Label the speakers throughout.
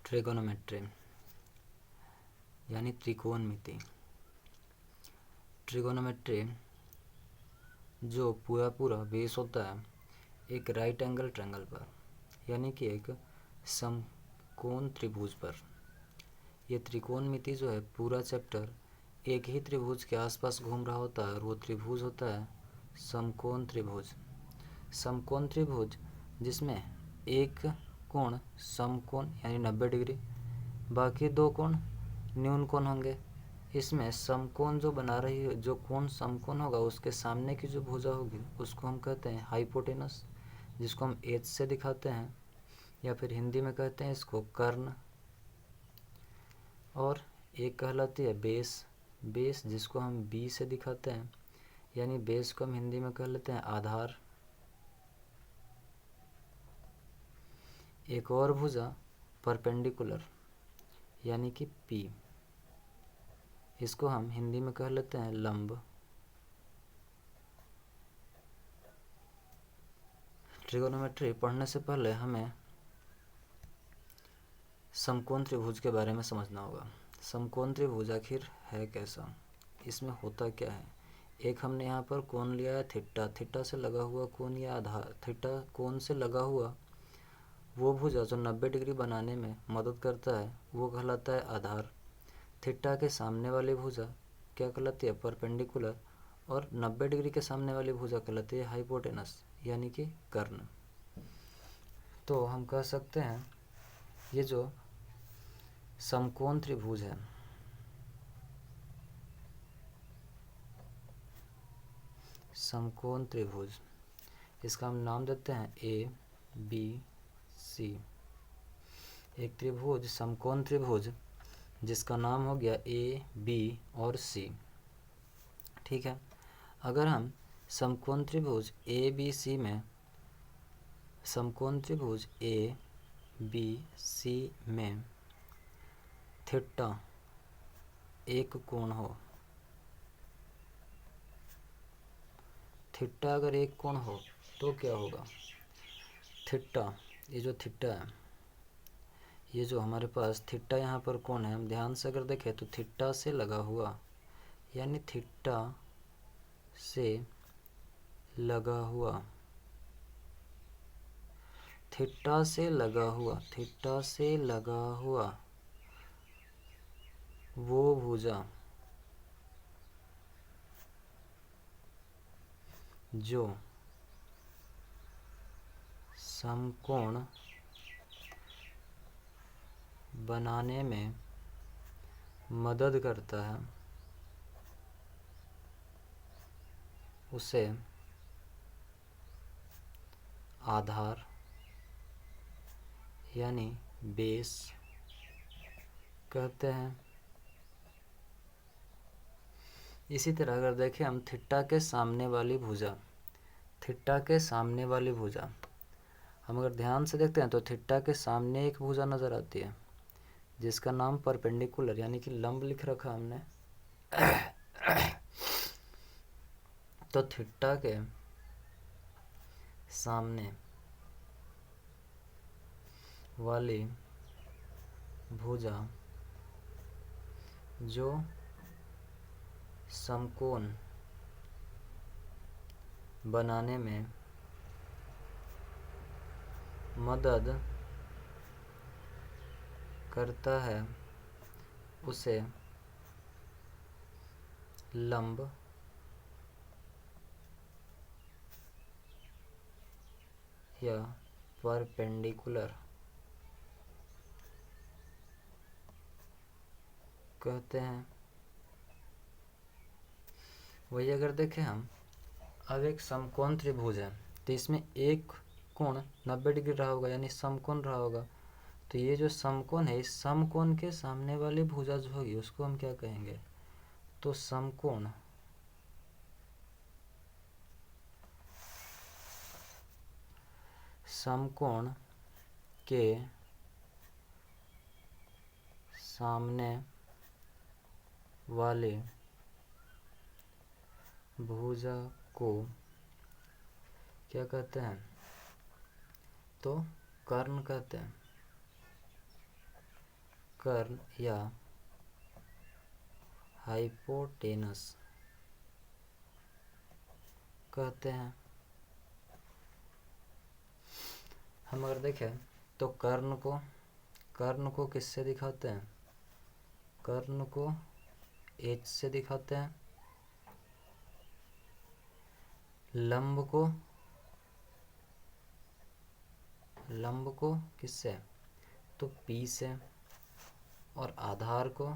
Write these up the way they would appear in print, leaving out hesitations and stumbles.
Speaker 1: Trigonometry यानी त्रिकोणमिति। Trigonometry जो पूरा बेस होता है एक राइट एंगल ट्रायंगल पर, यानी कि एक समकोण त्रिभुज पर। यह त्रिकोणमिति जो है पूरा चैप्टर एक ही त्रिभुज के आसपास घूम रहा होता है और वो त्रिभुज होता है समकोण त्रिभुज। समकोण त्रिभुज जिसमें एक कोण समकोण यानी 90 डिग्री, बाकी दो कोण न्यून कोण होंगे। इसमें समकोण जो बना रही है, जो कोण समकोण होगा उसके सामने की जो भुजा होगी उसको हम कहते हैं हाइपोटेनस, जिसको हम एच से दिखाते हैं या फिर हिंदी में कहते हैं इसको कर्ण। और एक कहलाती है बेस, बेस जिसको हम बी से दिखाते हैं, यानी बेस को हम हिंदी में कह लेते हैं आधार। एक और भुजा परपेंडिकुलर यानी कि पी, इसको हम हिंदी में कह लेते हैं लंब। ट्रिगोनोमेट्री पढ़ने से पहले हमें समकोण त्रिभुज के बारे में समझना होगा। समकोण त्रिभुज आखिर है कैसा, इसमें होता क्या है। एक हमने यहाँ पर कोण लिया है थीटा, थीटा से लगा हुआ कोण या आधार, थीटा कोण से लगा हुआ वो भुजा जो 90 डिग्री बनाने में मदद करता है वो कहलाता है आधार। थीटा के सामने वाली भुजा क्या कहलाती है परपेंडिकुलर, और 90 डिग्री के सामने वाली भुजा कहलाती है हाइपोटेनस यानी कि कर्ण। तो हम कह सकते हैं ये जो समकोण त्रिभुज है, समकोण त्रिभुज, इसका हम नाम देते हैं ए बी सी। एक त्रिभुज समकोण त्रिभुज जिसका नाम हो गया ए बी और सी। ठीक है, अगर हम समकोण त्रिभुज ए बी सी में, समकोण त्रिभुज ए बी सी में थीटा एक कोण हो, थीटा अगर एक कोण हो तो क्या होगा। थीटा, ये जो थीटा है, ये जो हमारे पास थीटा यहाँ पर कोण है, हम ध्यान से अगर देखें तो थीटा से लगा हुआ, यानी थीटा से लगा हुआ, थीटा से लगा हुआ, थीटा से लगा हुआ वो भुजा जो समकोण बनाने में मदद करता है उसे आधार यानी बेस कहते हैं। इसी तरह अगर देखें हम थीटा के सामने वाली भुजा, थीटा के सामने वाली भुजा, हम अगर ध्यान से देखते हैं तो थीटा के सामने एक भुजा नज़र आती है जिसका नाम परपेंडिकुलर यानी कि लंब लिख रखा हमने। तो थीटा के सामने वाली भुजा जो समकोण बनाने में मदद करता है उसे लंब या परपेंडिकुलर कहते हैं। वही अगर देखें हम, अब एक समकोण त्रिभुज है तो इसमें एक कोण 90 डिग्री रहा होगा यानी समकोण रहा होगा। तो ये जो समकोण है, इस समकोण के सामने वाली भुजा जो होगी उसको हम क्या कहेंगे, तो समकोण समकोण के सामने वाले भुजा को क्या कहते हैं, तो कर्ण कहते हैं। कर्ण या हाइपोटेनस कहते हैं। हम अगर देखें तो कर्ण को किससे दिखाते हैं? कर्ण को एच से दिखाते हैं। लंब को किससे? तो पी से। और आधार को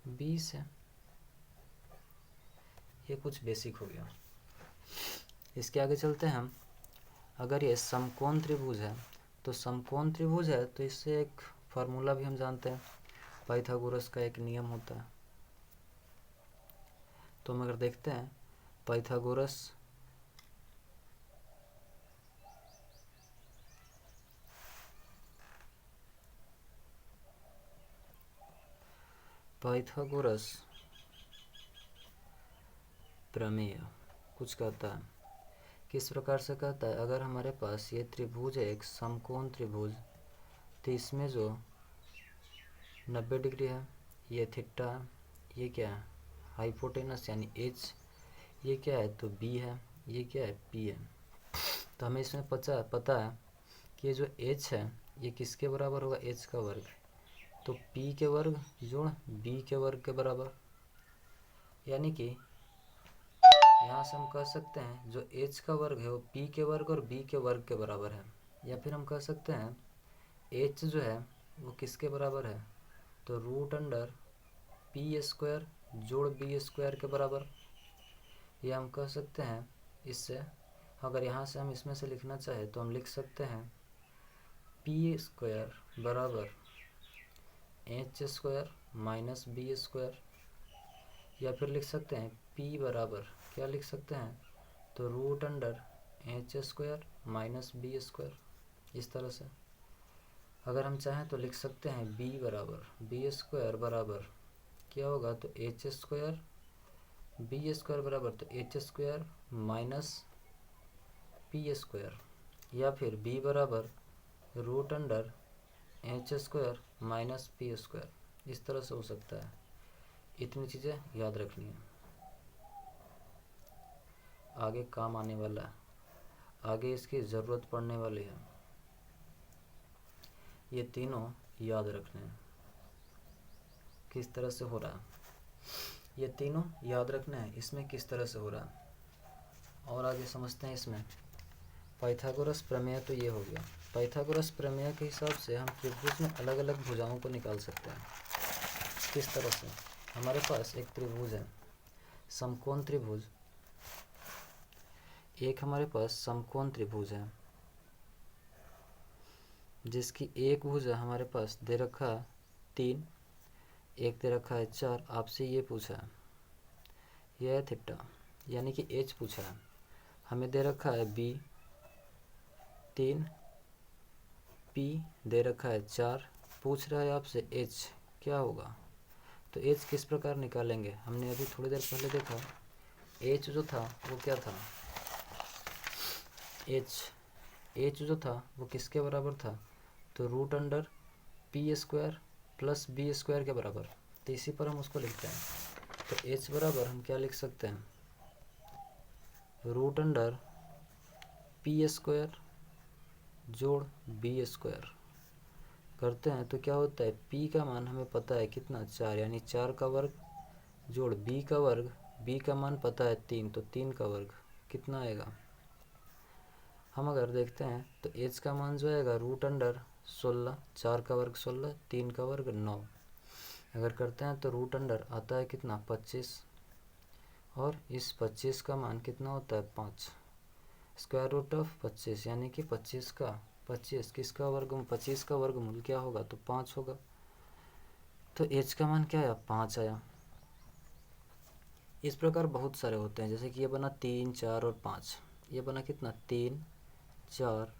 Speaker 1: बी से। ये कुछ बेसिक हो गया। इसके आगे चलते हैं हम। अगर ये समकोण त्रिभुज है तो समकोण त्रिभुज है तो इससे एक फार्मूला भी हम जानते हैं, पाइथागोरस का एक नियम होता है। तो हम अगर देखते हैं पाइथागोरस प्रमेय कुछ कहता है। किस प्रकार से कहता है? अगर हमारे पास ये त्रिभुज है, एक समकोण त्रिभुज, तो इसमें जो 90 डिग्री है ये थीटा, ये क्या है? हाइपोटेनस यानी एच, ये क्या है? तो बी है, ये क्या है? पी है। तो हमें इसमें पता है कि ये जो एच है ये किसके बराबर होगा? एच का वर्ग। तो पी के वर्ग जोड़ बी के वर्ग के बराबर, यानी कि यहाँ से हम कह सकते हैं जो एच का वर्ग है वो पी के वर्ग और बी के वर्ग के बराबर है। या फिर हम कह सकते हैं एच जो है वो किसके बराबर है? तो रूट अंडर पी स्क्वायर जोड़ बी स्क्वायर के बराबर। या हम कह सकते हैं इससे, अगर यहाँ से हम इसमें से लिखना चाहे तो हम लिख सकते हैं पी स्क्वायर बराबर h square minus b square. या फिर लिख सकते हैं पी बराबर क्या लिख सकते हैं? तो root under h square minus b square. इस तरह से अगर हम चाहें तो लिख सकते हैं बी बराबर बी स्क्वायर बराबर क्या होगा? तो एच स्क्वायर, बी स्क्वायर बराबर तो h square minus p square. या फिर बी बराबर root under h square minus p square. इस तरह से हो सकता है। इतनी चीज़ें याद रखनी है, आगे काम आने वाला है, आगे इसकी ज़रूरत पड़ने वाली है। ये तीनों याद रखने हैं। किस तरह से हो रहा है ये तीनों याद रखना है, इसमें किस तरह से हो रहा है। और आगे समझते हैं इसमें पाइथागोरस प्रमेय। तो ये हो गया पाइथागोरस प्रमेय के हिसाब से हम त्रिभुज में अलग अलग भुजाओं को निकाल सकते हैं। किस तरह से? हमारे पास एक त्रिभुज है समकोण त्रिभुज, एक हमारे पास समकोण त्रिभुज है जिसकी एक भुजा हमारे पास दे रखा है 3, एक दे रखा है 4। आपसे ये पूछा है, यह है थीटा यानी कि एच पूछा है। हमें दे रखा है बी 3, पी दे रखा है 4, पूछ रहा है आपसे एच क्या होगा? तो एच किस प्रकार निकालेंगे? हमने अभी थोड़ी देर पहले देखा एच जो था वो क्या था? एच जो था वो किसके बराबर था? तो root under p square plus b square के बराबर। तो इसी पर हम उसको लिखते हैं। तो एच बराबर हम क्या लिख सकते हैं? रूट अंडर पी स्क्वायर जोड़ बी स्क्वायर करते हैं तो क्या होता है? पी का मान हमें पता है कितना? 4, यानी 4 का वर्ग जोड़ बी का वर्ग, बी का मान पता है 3, तो 3 का वर्ग कितना आएगा? हम अगर देखते हैं तो एच का मान जो आएगा रूट अंडर 16, 4 का वर्ग 16, 3 का वर्ग 9। अगर करते हैं तो रूट अंडर आता है कितना? 25, और इस 25 का मान कितना होता है? 5। स्क्वायर रूट ऑफ 25 यानी कि 25 किसका वर्गमूल? 25 का वर्गमूल क्या होगा? तो 5 होगा। तो एच का मान क्या आया? 5 आया। इस प्रकार बहुत सारे होते हैं, जैसे कि ये बना 3, 4 और 5। ये बना कितना? 3, 4,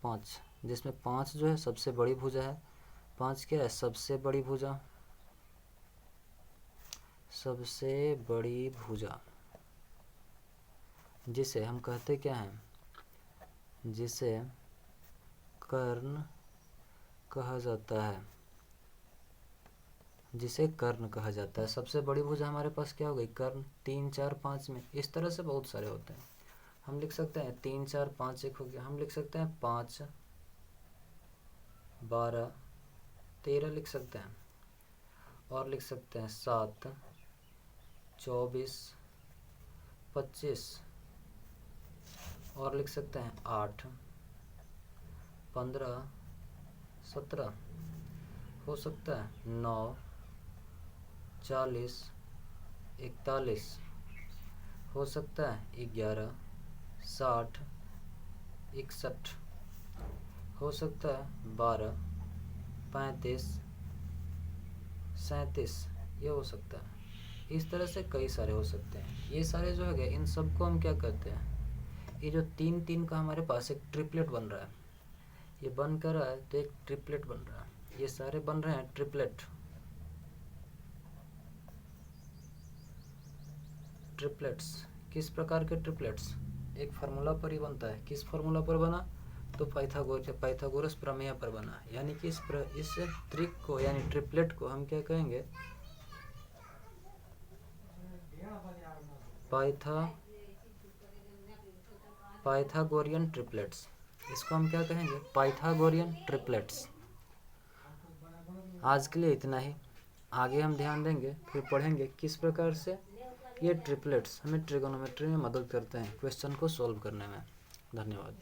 Speaker 1: 5, जिसमें 5 जो है सबसे बड़ी भुजा है। 5 क्या है? सबसे बड़ी भुजा, सबसे बड़ी भुजा, जिसे हम कहते क्या हैं? जिसे कर्ण कहा जाता है, जिसे कर्ण कहा जाता है। सबसे बड़ी भुजा हमारे पास क्या हो गई, कर्ण। 3, 4, 5 में इस तरह से बहुत सारे होते हैं। हम लिख सकते हैं 3, 4, 5 एक हो गया। हम लिख सकते हैं 5, 12, 13 लिख सकते हैं। और लिख सकते हैं 7, 24, 25। और लिख सकते हैं 8, 15, 17। हो सकता है 9, 40, 41। हो सकता है 11, 60, 61। हो सकता है 12, 35, 37। ये हो सकता है। इस तरह से कई सारे हो सकते हैं। ये सारे जो है इन सबको हम क्या कहते हैं, ये जो 3, 3 का हमारे पास एक ट्रिपलेट बन रहा है, ये बन कर रहा है तो एक ट्रिपलेट बन रहा है। ये सारे बन रहे हैं ट्रिपलेट। ट्रिपलेट्स किस प्रकार के ट्रिपलेट्स, एक फार्मूला पर ही बनता है। किस फार्मूला पर बना, तो पाइथागोरस प्रमेय पर बना। यानी कि इस त्रिक को यानी ट्रिपलेट को हम क्या कहेंगे, पाइथागोरियन ट्रिपलेट्स। इसको हम क्या कहेंगे, पाइथागोरियन ट्रिपलेट्स। आज के लिए इतना ही। आगे हम ध्यान देंगे, फिर पढ़ेंगे किस प्रकार से ये ट्रिपलेट्स हमें ट्रिगोनोमेट्री में मदद करते हैं क्वेश्चन को सॉल्व करने में। धन्यवाद।